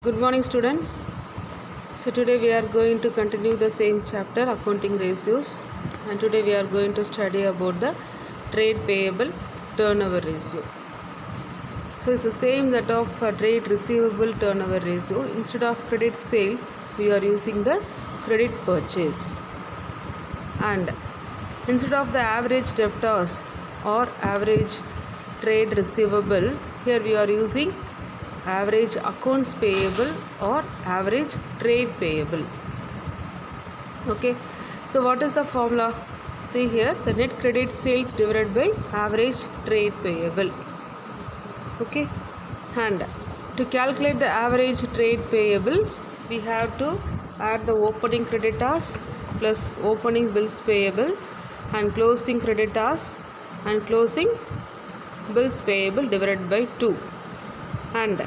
Good morning, students. So today we are going to continue the same chapter, accounting ratios, and today we are going to study about the trade payable turnover ratio. So it's the same that of trade receivable turnover ratio. Instead of credit sales, we are using the credit purchase, and instead of the average debtors or average trade receivable, here we are using average accounts payable or average trade payable. Okay, so what is the formula? See here, the net credit sales divided by average trade payable. Okay, and to calculate the average trade payable, we have to add the opening creditors plus opening bills payable and closing creditors and closing bills payable divided by 2. And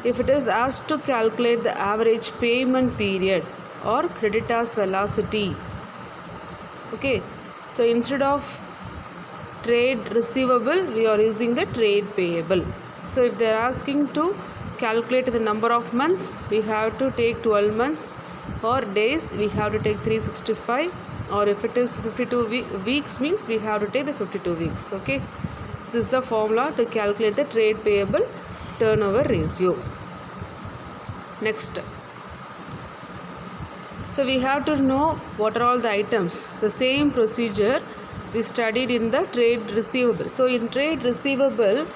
if it is asked to calculate the average payment period or creditors velocity, okay, so instead of trade receivable, we are using the trade payable. So if they are asking to calculate the number of months, we have to take 12 months, or days we have to take 365, or if it is 52 weeks means we have to take the 52 weeks. Okay, this is the formula to calculate the trade payable turnover ratio. Next, so we have to know what are all the items. The same procedure we studied in the trade receivable. So in trade receivable,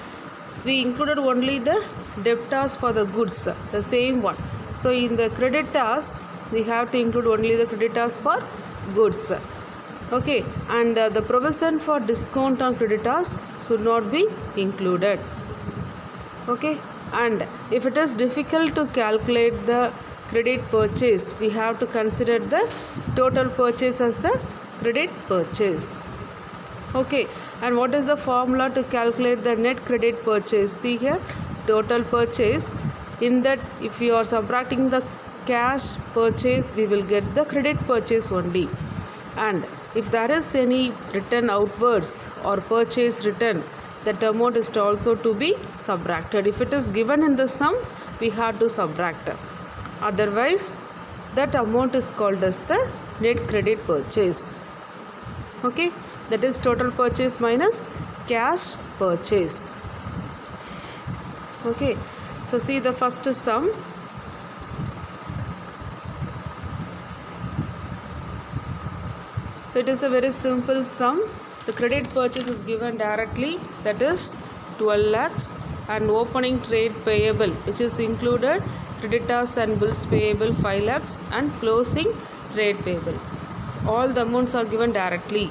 we included only the debtors for the goods, the same one. So in the creditors, we have to include only the creditors for goods. Okay, and the provision for discount on creditors should not be included. Okay, and if it is difficult to calculate the credit purchase, we have to consider the total purchase as the credit purchase. Okay, and what is the formula to calculate the net credit purchase? See here, total purchase. In that, if you are subtracting the cash purchase, we will get the credit purchase only. And if there is any return outwards or purchase return, that amount is also to be subtracted. If it is given in the sum, we have to subtract. Otherwise, that amount is called as the net credit purchase. Okay, that is total purchase minus cash purchase. Okay, so see the first sum. So it is a very simple sum. The credit purchase is given directly, that is 12 lakhs, and opening trade payable, which is included creditors and bills payable 5 lakhs, and closing trade payable. So all the amounts are given directly.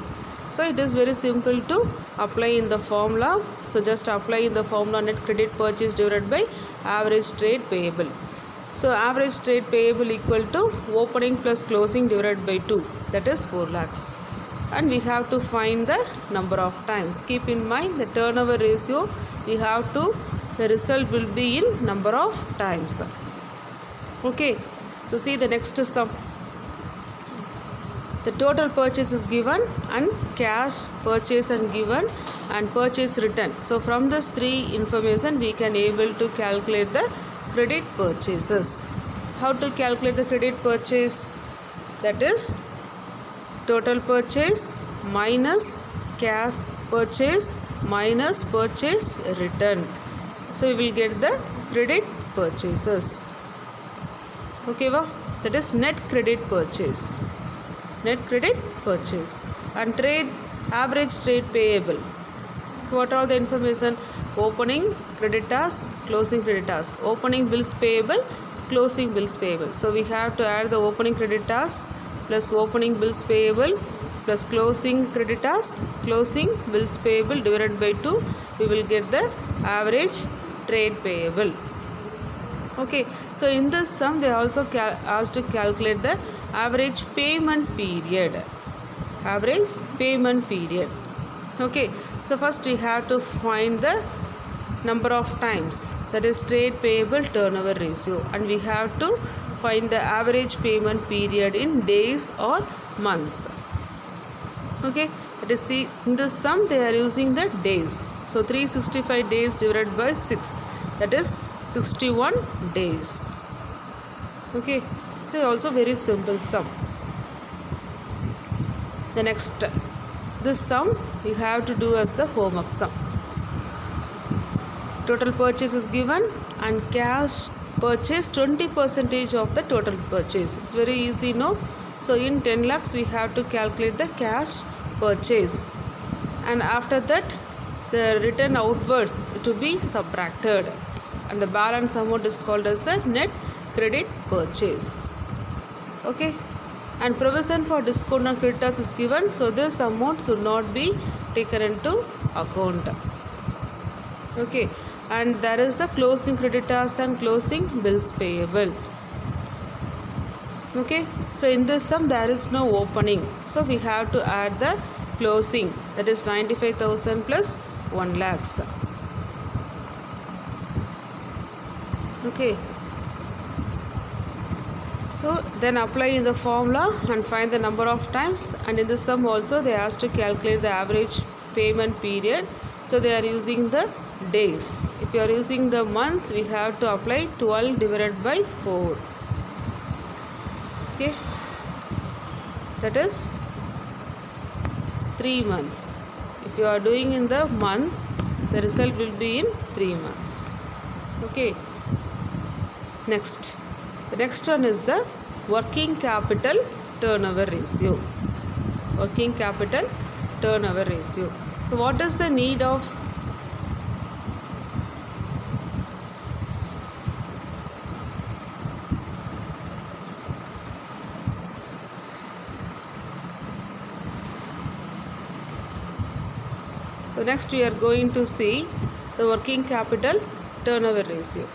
So it is very simple to apply in the formula. So just apply in the formula net credit purchase divided by average trade payable. So average trade payable equal to opening plus closing divided by 2, that is 4 lakhs. And we have to find the number of times. Keep in mind the turnover ratio, we have to, the result will be in number of times. Okay, so see the next sum. The total purchase is given and cash purchase and given and purchase return. So from this three information we can able to calculate the credit purchases. How to calculate the credit purchase? That is total purchase minus cash purchase minus purchase return. So we will get the credit purchases. Okay, that is net credit purchase. Net credit purchase. And trade, average trade payable. So what are the information? Opening creditors, closing creditors, opening bills payable, closing bills payable. So we have to add the opening creditors plus opening bills payable plus closing creditors, closing bills payable divided by 2. We will get the average trade payable. Okay, so in this sum they also asked to calculate the average payment period. Average payment period. Okay, so first we have to find the number of times, that is trade payable turnover ratio, and we have to find the average payment period in days or months. Okay, that is, see in this sum they are using the days. So 365 days divided by 6, that is 61 days. Okay, so also very simple sum. The next, this sum you have to do as the homework sum. Total purchase is given and cash purchase 20% of the total purchase. It's very easy, no? So in 10 lakhs we have to calculate the cash purchase, and after that the return outwards to be subtracted, and the balance amount is called as the net credit purchase. Okay, and provision for discount and creditors is given, so this amount should not be taken into account. Okay, and there is the closing creditors and closing bills payable. Okay, so in this sum there is no opening, so we have to add the closing, that is 95,000 plus 1 lakhs. Okay, so then apply in the formula and find the number of times, and in the sum also they asked to calculate the average payment period, so they are using the days. If you are using the months, we have to apply 12 divided by 4. Okay, that is 3 months. If you are doing in the months, the result will be in 3 months. Okay, next, the next one is the working capital turnover ratio. Working capital turnover ratio. So what is the need of So next we are going to see the working capital turnover ratio.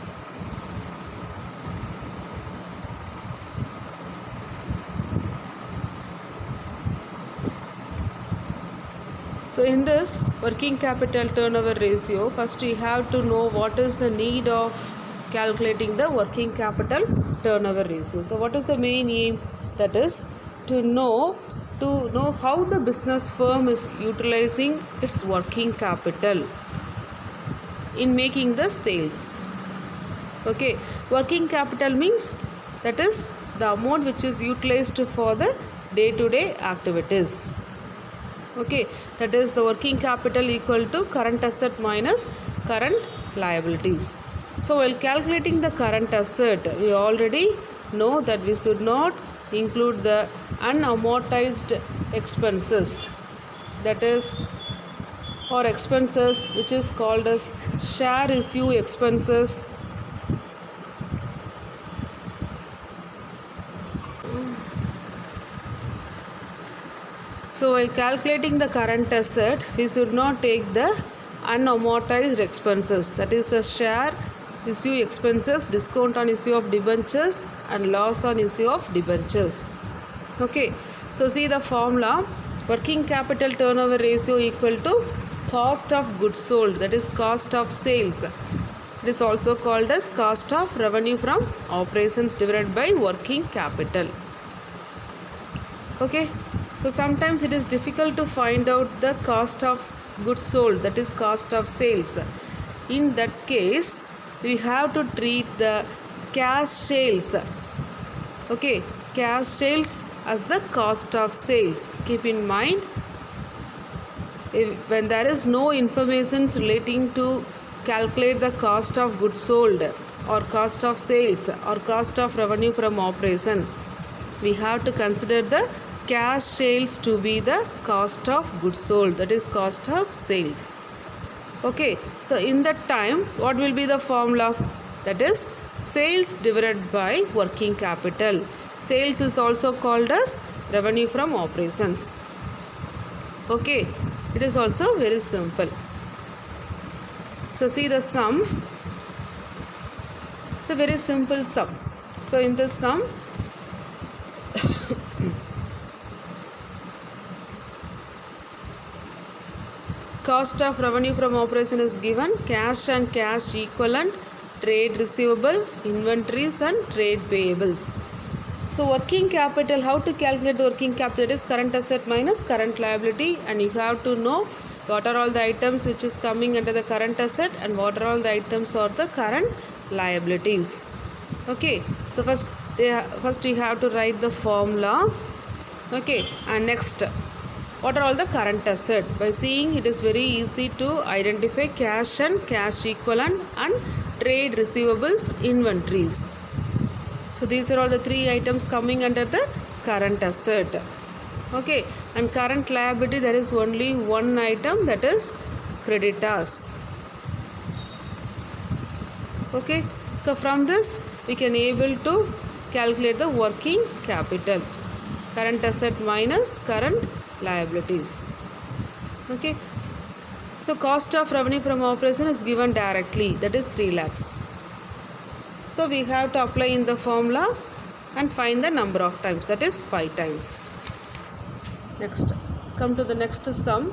So in this working capital turnover ratio, first we have to know what is the need of calculating the working capital turnover ratio. So what is the main aim? That is to know how the business firm is utilizing its working capital in making the sales. Okay, working capital means that is the amount which is utilized for the day-to-day activities. Okay, that is the working capital equal to current asset minus current liabilities. So while calculating the current asset, we already know that we should not include the unamortized expenses, that is, or expenses which is called as share issue expenses, so while calculating the current asset, we should not take the unamortized expenses, that is the share issue expenses, discount on issue of debentures and loss on issue of debentures. Okay, so see the formula, working capital turnover ratio equal to cost of goods sold, that is cost of sales. It is also called as cost of revenue from operations divided by working capital. Okay, so sometimes it is difficult to find out the cost of goods sold, that is cost of sales. In that case, we have to treat the cash sales, okay, cash sales as the cost of sales. Keep in mind, when there is no information relating to calculate the cost of goods sold or cost of sales or cost of revenue from operations, we have to consider the cash sales to be the cost of goods sold, that is cost of sales. Okay, so in that time, what will be the formula? That is sales divided by working capital. Sales is also called as revenue from operations. Okay, it is also very simple. So see the sum. It's a very simple sum. So in the sum, cost of revenue from operation is given, cash and cash equivalent, trade receivable, inventories and trade payables. So working capital, how to calculate the working capital? It is current asset minus current liability, and you have to know what are all the items which is coming under the current asset and what are all the items or the current liabilities. Okay, so first we have to write the formula. Okay, and next, what are all the current asset? By seeing, it is very easy to identify cash and cash equivalent and trade receivables inventories. So these are all the three items coming under the current asset. Okay, and current liability, there is only one item, that is creditors. Okay, so from this we can able to calculate the working capital, current asset minus current liabilities. Okay, so cost of revenue from operation is given directly, that is 3 lakhs. So we have to apply in the formula and find the number of times, that is 5 times. Next, come to the next sum.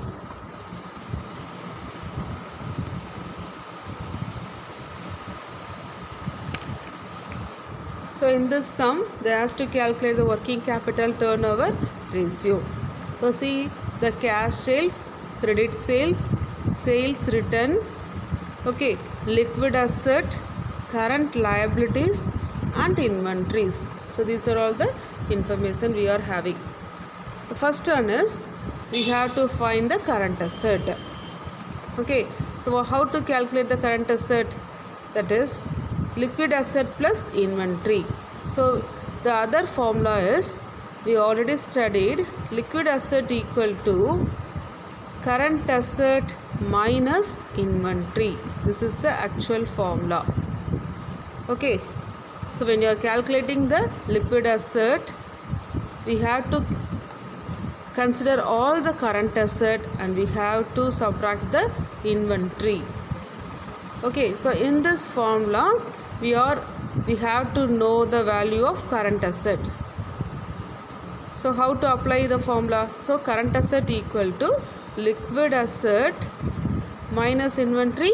So in this sum, they asked to calculate the working capital turnover ratio. So see the cash sales, credit sales, sales return, okay, liquid asset, current liabilities and inventories. So these are all the information we are having. The first one is we have to find the current asset. Okay, so how to calculate the current asset? That is liquid asset plus inventory. So the other formula is, we already studied, liquid asset equal to current asset minus inventory. This is the actual formula. Okay, so when you are calculating the liquid asset, we have to consider all the current asset and we have to subtract the inventory. Okay, so in this formula we have to know the value of current asset. So how to apply the formula? So current asset equal to liquid asset minus inventory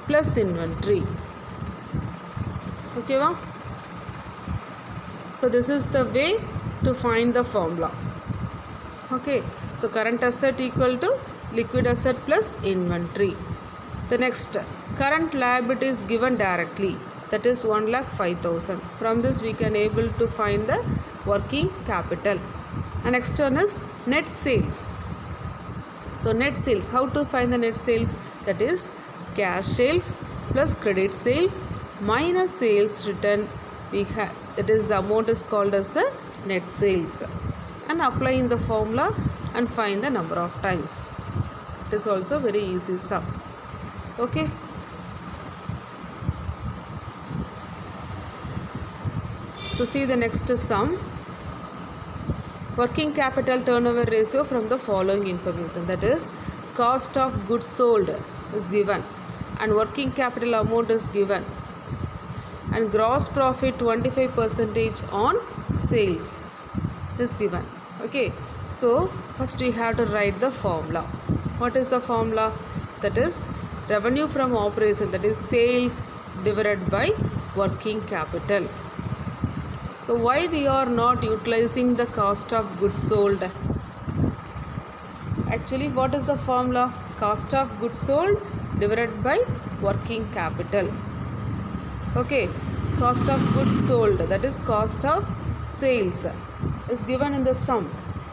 plus inventory. Okay, wow? So this is the way to find the formula. Okay, so current asset equal to liquid asset plus inventory. The next, current liability is given directly, that is 1,05,000. From this we can able to find the working capital. And next one is net sales. So net sales, how to find the net sales? That is cash sales plus credit sales minus sales return. That is the amount is called as the net sales. And apply in the formula and find the number of times. It is also very easy sum. Okay. So see the next sum. Working capital turnover ratio from the following information, that is cost of goods sold is given and working capital amount is given and gross profit 25% on sales is given. Okay, so first we have to write the formula. What is the formula? That is revenue from operation, that is sales divided by working capital. So why we are not utilizing the cost of goods sold? Actually, what is the formula? Cost of goods sold divided by working capital. Okay, cost of goods sold, that is cost of sales, is given in the sum,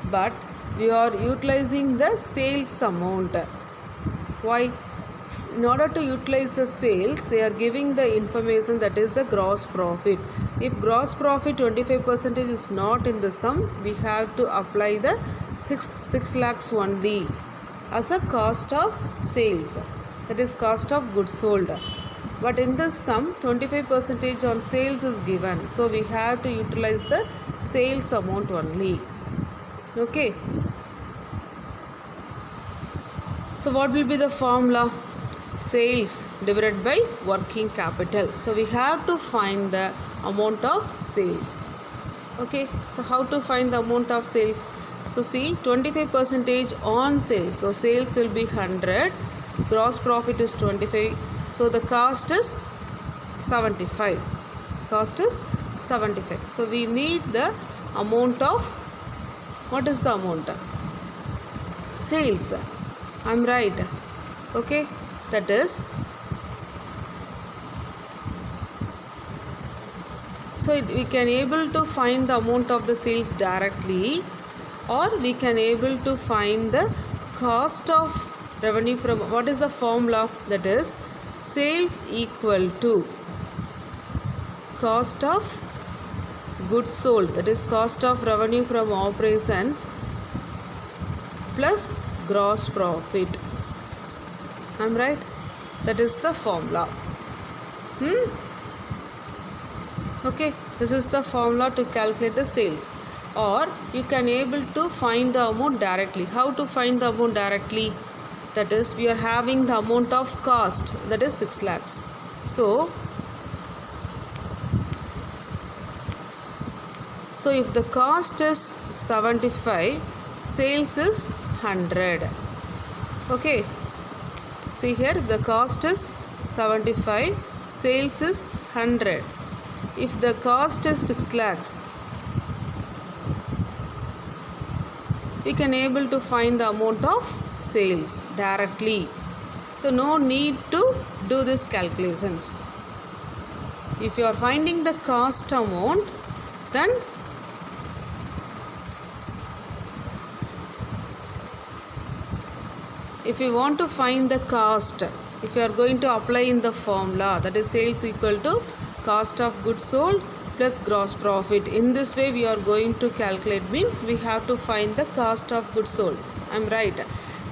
but we are utilizing the sales amount. Why? In order to utilize the sales, they are giving the information, that is the gross profit. If gross profit 25% is not in the sum, we have to apply the 6 lakhs only as a cost of sales, that is cost of goods sold. But in this sum 25% on sales is given, so we have to utilize the sales amount only. Okay, so what will be the formula? Sales divided by working capital. So we have to find the amount of sales. Okay, so how to find the amount of sales? So see, 25% on sales, so sales will be 100, gross profit is 25, so the cost is 75. Cost is 75. So we need the amount of, what is the amount? Sales. I'm right. Okay, that is So we can able to find the amount of the sales directly, or we can able to find the cost of revenue from, what is the formula? That is sales equal to cost of goods sold, that is cost of revenue from operations plus gross profit. I'm right? That is the formula. Okay, this is the formula to calculate the sales. Or you can able to find the amount directly. How to find the amount directly? That is, we are having the amount of cost, that is 6 lakhs. So if the cost is 75, sales is 100. Okay, see here, the cost is 75, sales is 100. If the cost is 6 lakhs, we can able to find the amount of sales directly. So no need to do this calculations. If you are finding the cost amount, then if you want to find the cost, if you are going to apply in the formula, that is sales equal to cost of goods sold plus gross profit. In this way we are going to calculate, means we have to find the cost of goods sold. I'm right.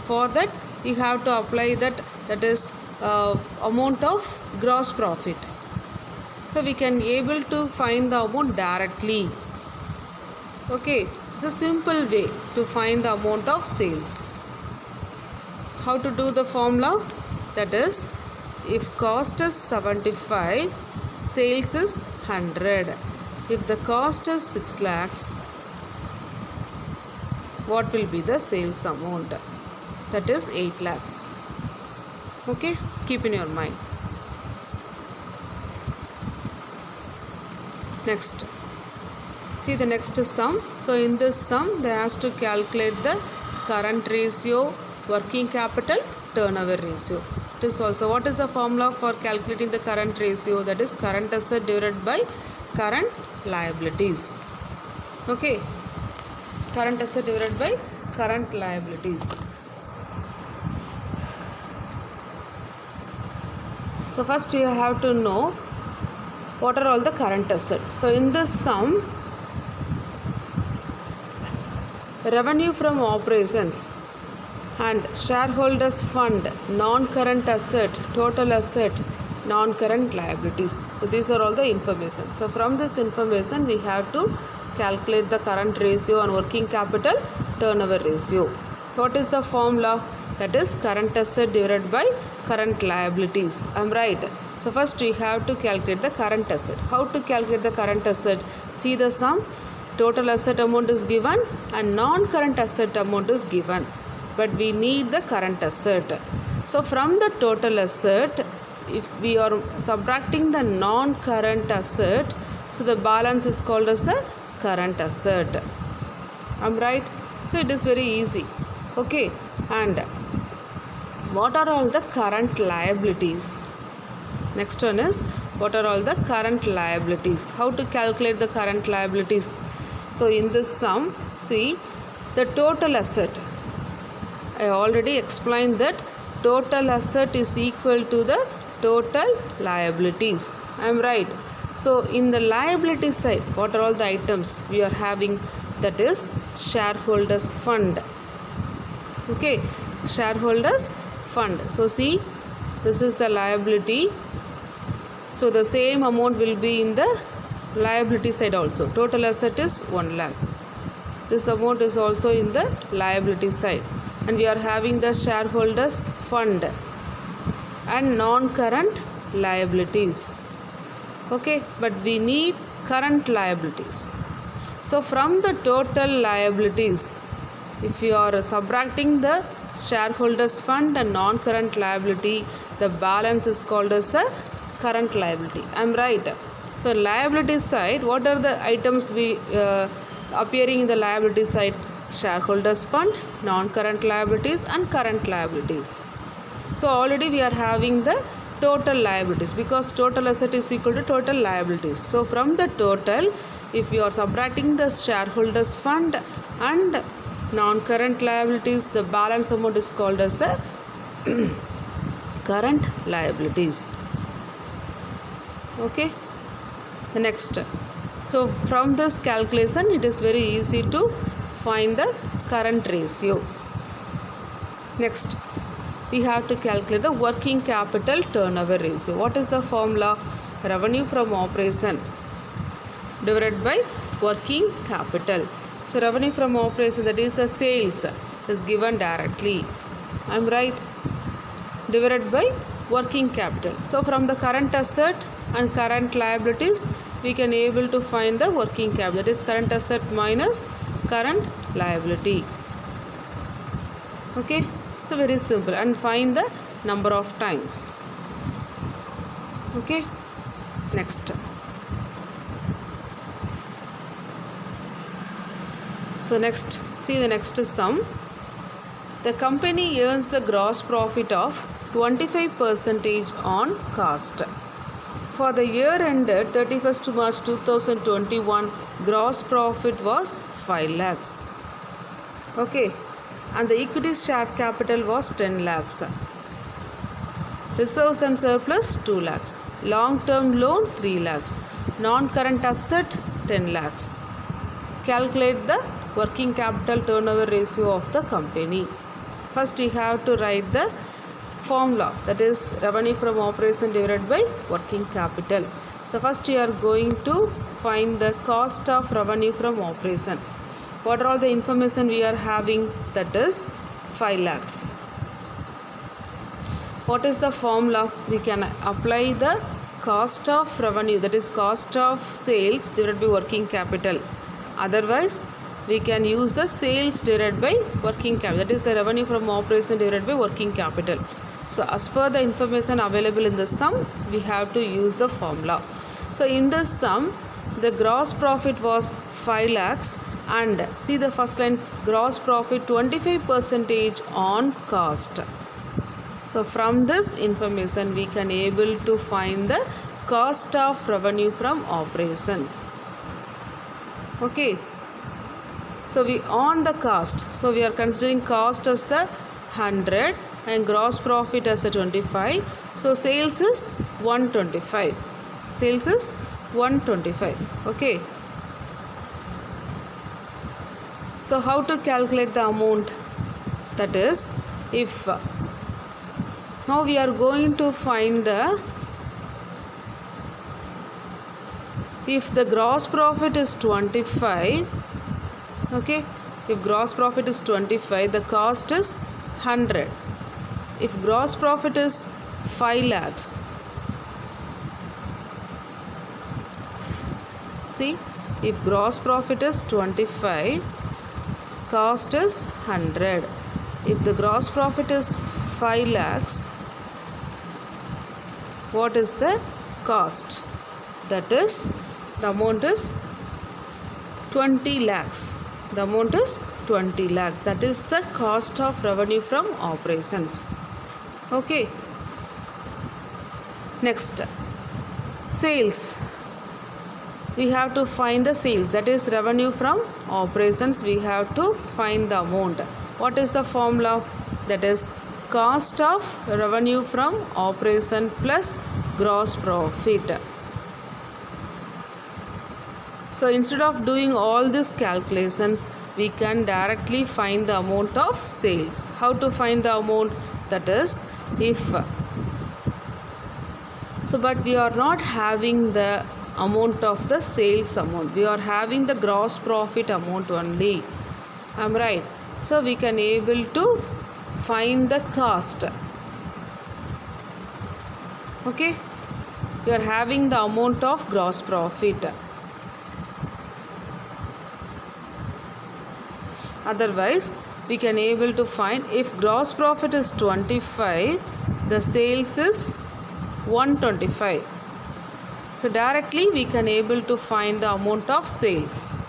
For that we have to apply that is amount of gross profit. So we can able to find the amount directly. Okay, it's a simple way to find the amount of sales. How to do the formula? That is, if cost is 75, sales is 100. If the cost is 6 lakhs, what will be the sales amount? That is 8 lakhs. Okay, keep in your mind. Next, see the next sum. So in this sum, they has to calculate the current ratio, working capital, turnover ratio. It is also, what is the formula for calculating the current ratio? That is current asset divided by current liabilities. Okay, current asset divided by current liabilities. So first you have to know what are all the current assets. So in this sum, revenue from operations and shareholders fund, non-current asset, total asset, non-current liabilities. So these are all the information. So from this information we have to calculate the current ratio and working capital turnover ratio. So what is the formula? That is current asset divided by current liabilities. I'm right. So first we have to calculate the current asset. How to calculate the current asset? See the sum. Total asset amount is given and non-current asset amount is given, but we need the current asset. So from the total asset, if we are subtracting the non-current asset, so the balance is called as the current asset. I'm right. So it is very easy. Okay, and what are all the current liabilities? Next one is, what are all the current liabilities? How to calculate the current liabilities? So in this sum, see the total asset. I already explained that total asset is equal to the total liabilities. I am right. So in the liability side, what are all the items we are having? That is shareholders fund. Okay, shareholders fund. So see, this is the liability. So the same amount will be in the liability side also. Total asset is 1 lakh. This amount is also in the liability side. And we are having the shareholders fund and non-current liabilities. Okay, but we need current liabilities. So from the total liabilities, if you are subtracting the shareholders fund and non-current liability, the balance is called as the current liability. I am right. So liability side, what are the items we appearing in the liability side? Shareholders fund, non-current liabilities and current liabilities. So already we are having the total liabilities, because total asset is equal to total liabilities. So from the total, if you are subtracting the shareholders fund and non-current liabilities, the balance amount is called as the current liabilities. Okay, the next. So from this calculation, it is very easy to find the current ratio. Next, we have to calculate the working capital turnover ratio. What is the formula? Revenue from operation divided by working capital. So revenue from operation, that is the sales, is given directly. I am right? Divided by working capital. So from the current asset and current liabilities, we can able to find the working capital. That is current asset minus current liability. Okay, so very simple, and find the number of times. Okay, next. So next, see the next sum. The company earns the gross profit of 25% on cost. For the year ended 31st March 2021, gross profit was 5 lakhs. Okay, and the equity share capital was 10 lakhs. Reserves and surplus 2 lakhs. Long-term loan 3 lakhs. Non-current asset 10 lakhs. Calculate the working capital turnover ratio of the company. First, you have to write the formula, that is revenue from operation divided by working capital. So first you are going to find the cost of revenue from operation. What are all the information we are having? That is 5 lakhs. What is the formula? We can apply the cost of revenue, that is cost of sales divided by working capital. Otherwise, we can use the sales divided by working capital, that is the revenue from operation divided by working capital. So as per the information available in the sum, we have to use the formula. So in this sum, the gross profit was 5 lakhs, and see the first line, gross profit 25% on cost. So from this information, we can able to find the cost of revenue from operations. Okay, so we on the cost, so we are considering cost as the 100 and gross profit as a 25. So sales is 125. Sales is 125. Okay, so how to calculate the amount? That is, if now we are going to find the, if the gross profit is 25, okay, if gross profit is 25, the cost is 100. If gross profit is 5 lakhs, see, if gross profit is 25, cost is 100. If the gross profit is 5 lakhs, what is the cost? That is, the amount is 20 lakhs. The amount is 20 lakhs. That is the cost of revenue from operations. Okay. Next, sales. We have to find the sales, that is revenue from operations. We have to find the amount. What is the formula? That is cost of revenue from operation plus gross profit. So instead of doing all these calculations, we can directly find the amount of sales. How to find the amount? That is, if so, but we are not having the amount of the sales amount, we are having the gross profit amount only. I am right? So we can able to find the cost. Okay, we are having the amount of gross profit. Otherwise, we can able to find, if gross profit is 25, the sales is 125. So directly we can able to find the amount of sales.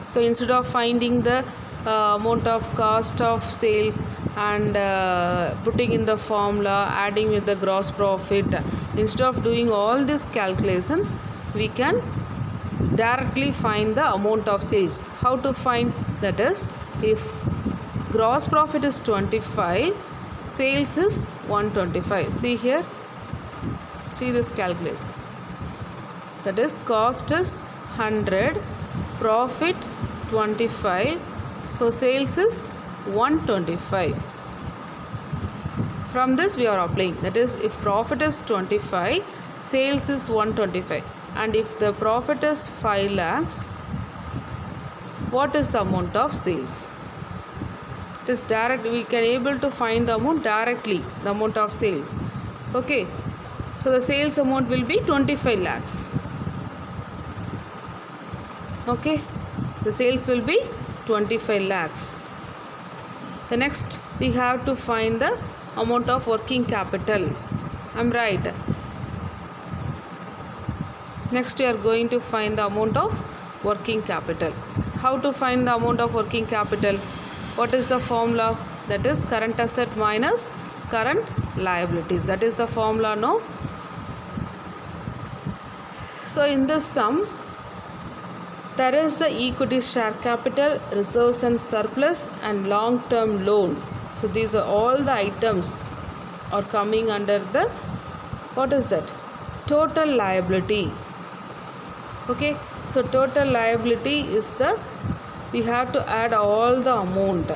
So instead of finding the amount of cost of sales and putting in the formula, adding with the gross profit. Instead of doing all these calculations, we can directly find the amount of sales. How to find? That is, if gross profit is 25, sales is 125. See here, see this calculation. That is, cost is 100, profit 25, so sales is 125. From this we are applying, that is, if profit is 25, sales is 125, and if the profit is 5 lakhs, what is the amount of sales? It is direct, we can able to find the amount directly, the amount of sales. Okay, so the sales amount will be 25 lakhs. Okay, the sales will be 25 lakhs. The next we have to find the amount of working capital. I'm right. Next we are going to find the amount of working capital. How to find the amount of working capital? What is the formula? That is current asset minus current liabilities. That is the formula, no? So in this sum, there is the equity share capital, reserves and surplus, and long-term loan. So these are all the items are coming under the, what is that? Total liability. Okay, so total liability is the, we have to add all the amount,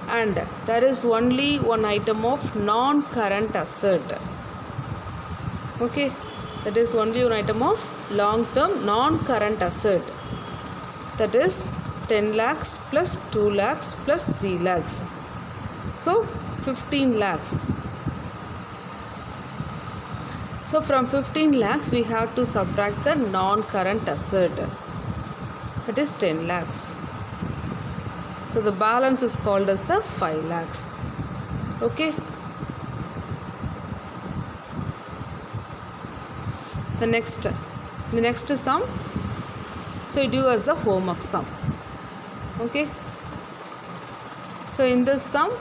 and there is only one item of non-current asset. Okay, that is only one item of long-term non-current asset. That is 10 lakhs plus 2 lakhs plus 3 lakhs. So 15 lakhs. So from 15 lakhs we have to subtract the non-current asset. That is 10 lakhs. So the balance is called as the 5 lakhs. Okay. The next sum. So you do as the homework sum. Okay. So in this sum,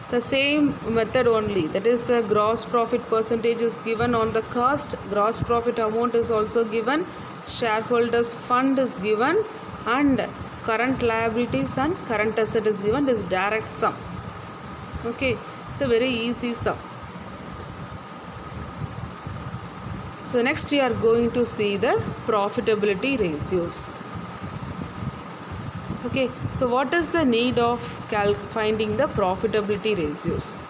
the same method only, that is the gross profit percentage is given on the cost, gross profit amount is also given, shareholders fund is given, and current liabilities and current asset is given. This direct sum. Okay, it's a very easy sum. So next we are going to see the profitability ratios. Okay, so what is the need of finding the profitability ratios?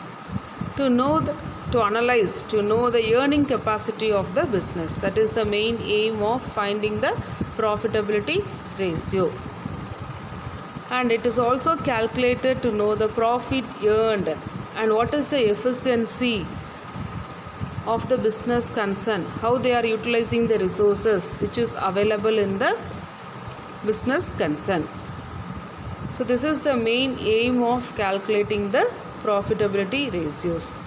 To know to analyze, to know the earning capacity of the business. That is the main aim of finding the profitability ratio. And it is also calculated to know the profit earned and what is the efficiency of the business concern, how they are utilizing the resources which is available in the business concern. So this is the main aim of calculating the profitability ratios.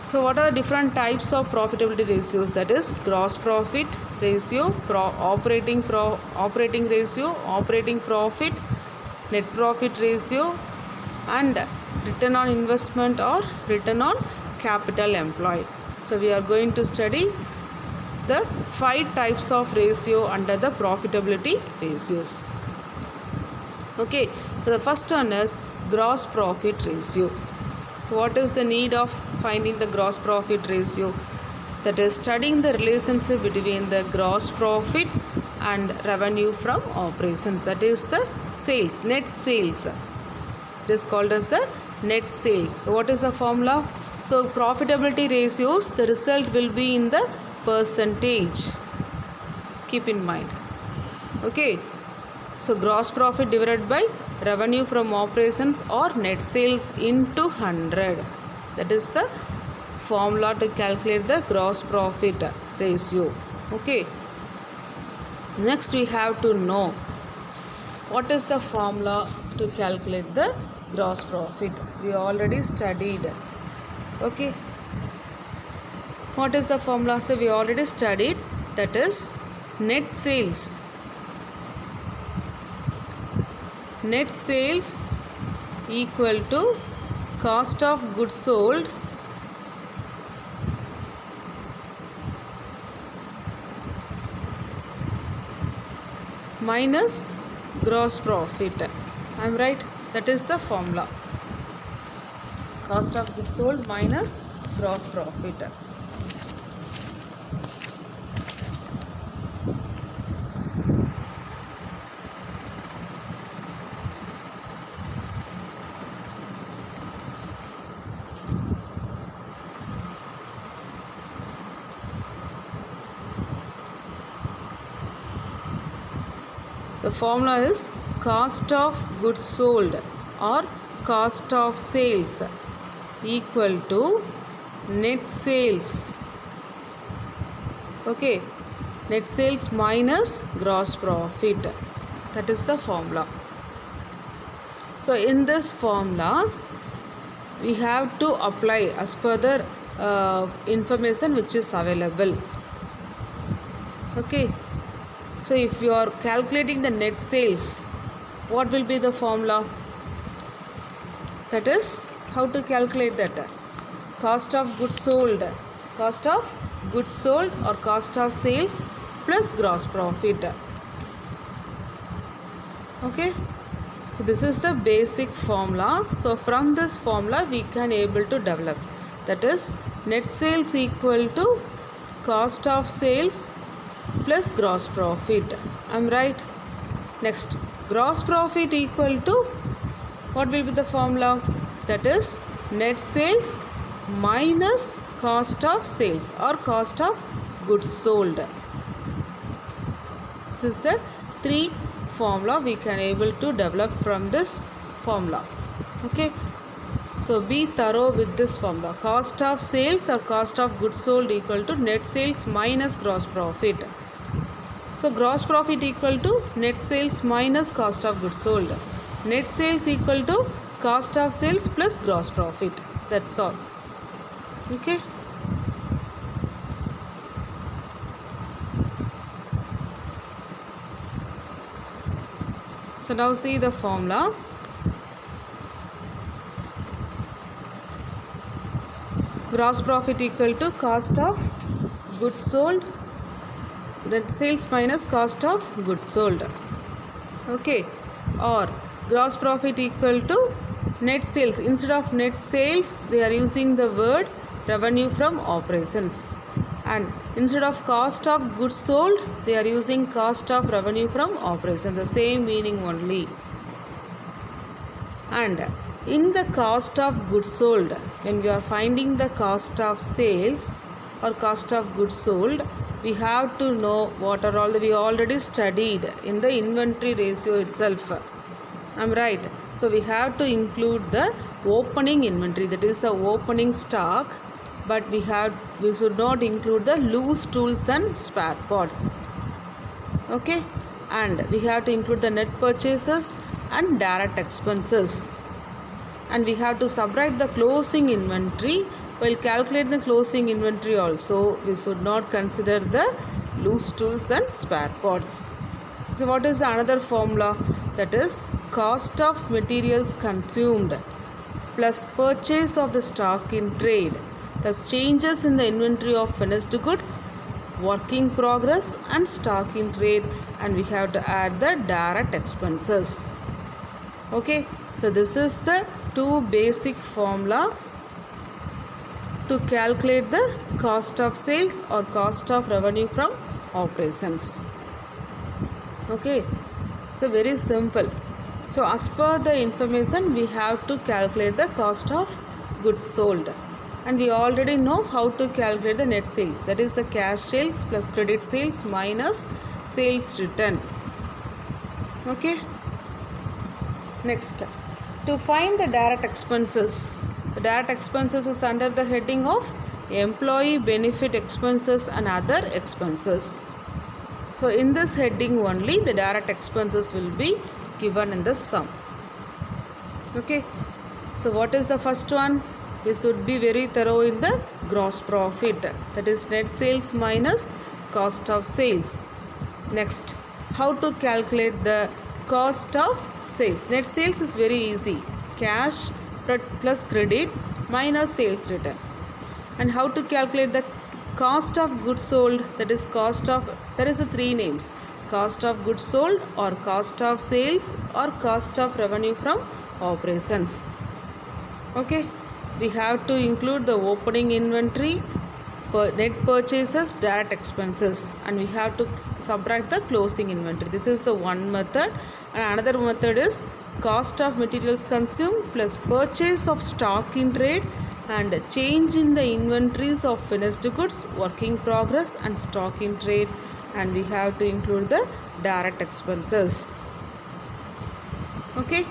So what are the different types of profitability ratios? That is gross profit ratio, operating ratio, operating profit, net profit ratio, and return on investment or return on capital employed. So we are going to study the 5 types of ratio under the profitability ratios. Okay, so the first one is gross profit ratio. So what is the need of finding the gross profit ratio? That is studying the relationship between the gross profit and revenue from operations. That is the sales, net sales. It is called as the net sales. So what is the formula? So profitability ratios, the result will be in the percentage. Keep in mind. Okay. So gross profit divided by revenue from operations or net sales into 100. That is the formula to calculate the gross profit ratio. Okay. Next we have to know what is the formula to calculate the gross profit. We already studied. Okay. What is the formula? So we already studied, that is net sales. net sales equal to cost of goods sold minus gross profit. I am right? That is the formula. Cost of goods sold minus gross profit. The formula is cost of goods sold or cost of sales equal to net sales. Okay, net sales minus gross profit. That is the formula. So in this formula we have to apply as per the information which is available. Okay, so if you are calculating the net sales, what will be the formula? That is, how to calculate that? Cost of goods sold or cost of sales plus gross profit. Okay, so this is the basic formula. So from this formula we can able to develop, that is net sales equal to cost of sales plus gross profit. I am right? Next, gross profit equal to, what will be the formula? That is net sales minus cost of sales or cost of goods sold. This is the three formula we can able to develop from this formula. Okay, so be thorough with this formula. Cost of sales or cost of goods sold equal to net sales minus gross profit. So gross profit equal to net sales minus cost of goods sold. Net sales equal to cost of sales plus gross profit. That's all. Okay. So now see the formula. Gross profit equal to cost of goods sold, net sales minus cost of goods sold. Okay, or gross profit equal to net sales. Instead of net sales they are using the word revenue from operations, and instead of cost of goods sold they are using cost of revenue from operations. The same meaning only. And in the cost of goods sold, when we are finding the cost of sales or cost of goods sold, we have to know what are all we already studied in the inventory ratio itself. I'm right. So we have to include the opening inventory, that is the opening stock, but we should not include the loose tools and spare parts. Okay, and we have to include the net purchases and direct expenses, and we have to subtract the closing inventory. While calculating the closing inventory also, we should not consider the loose tools and spare parts. So what is another formula? That is cost of materials consumed plus purchase of the stock in trade plus changes in the inventory of finished goods, work in progress and stock in trade, and we have to add the direct expenses. Okay, so this is the two basic formula to calculate the cost of sales or cost of revenue from operations. Okay, so very simple. So as per the information we have to calculate the cost of goods sold, and we already know how to calculate the net sales, that is the cash sales plus credit sales minus sales return. Okay, next, to find the direct expenses, the direct expenses is under the heading of employee benefit expenses and other expenses. So in this heading only the direct expenses will be given in the sum. Okay, so what is the first one? We should be very thorough in the gross profit, that is net sales minus cost of sales. Next, how to calculate the cost of sales. Net sales is very easy. Cash plus credit minus sales return. And how to calculate the cost of goods sold? That is there is a three names: cost of goods sold, or cost of sales, or cost of revenue from operations. Okay, we have to include the opening inventory, net purchases, direct expenses, and we have to subtract the closing inventory. This is the one method. And another method is cost of materials consumed plus purchase of stock in trade and change in the inventories of finished goods, work in progress, and stock in trade. And we have to include the direct expenses. Okay,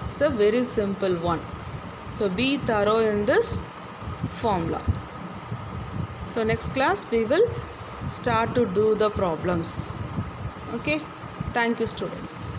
it's a very simple one. So be thorough in this formula. So next class we will start to do the problems. Okay, thank you students.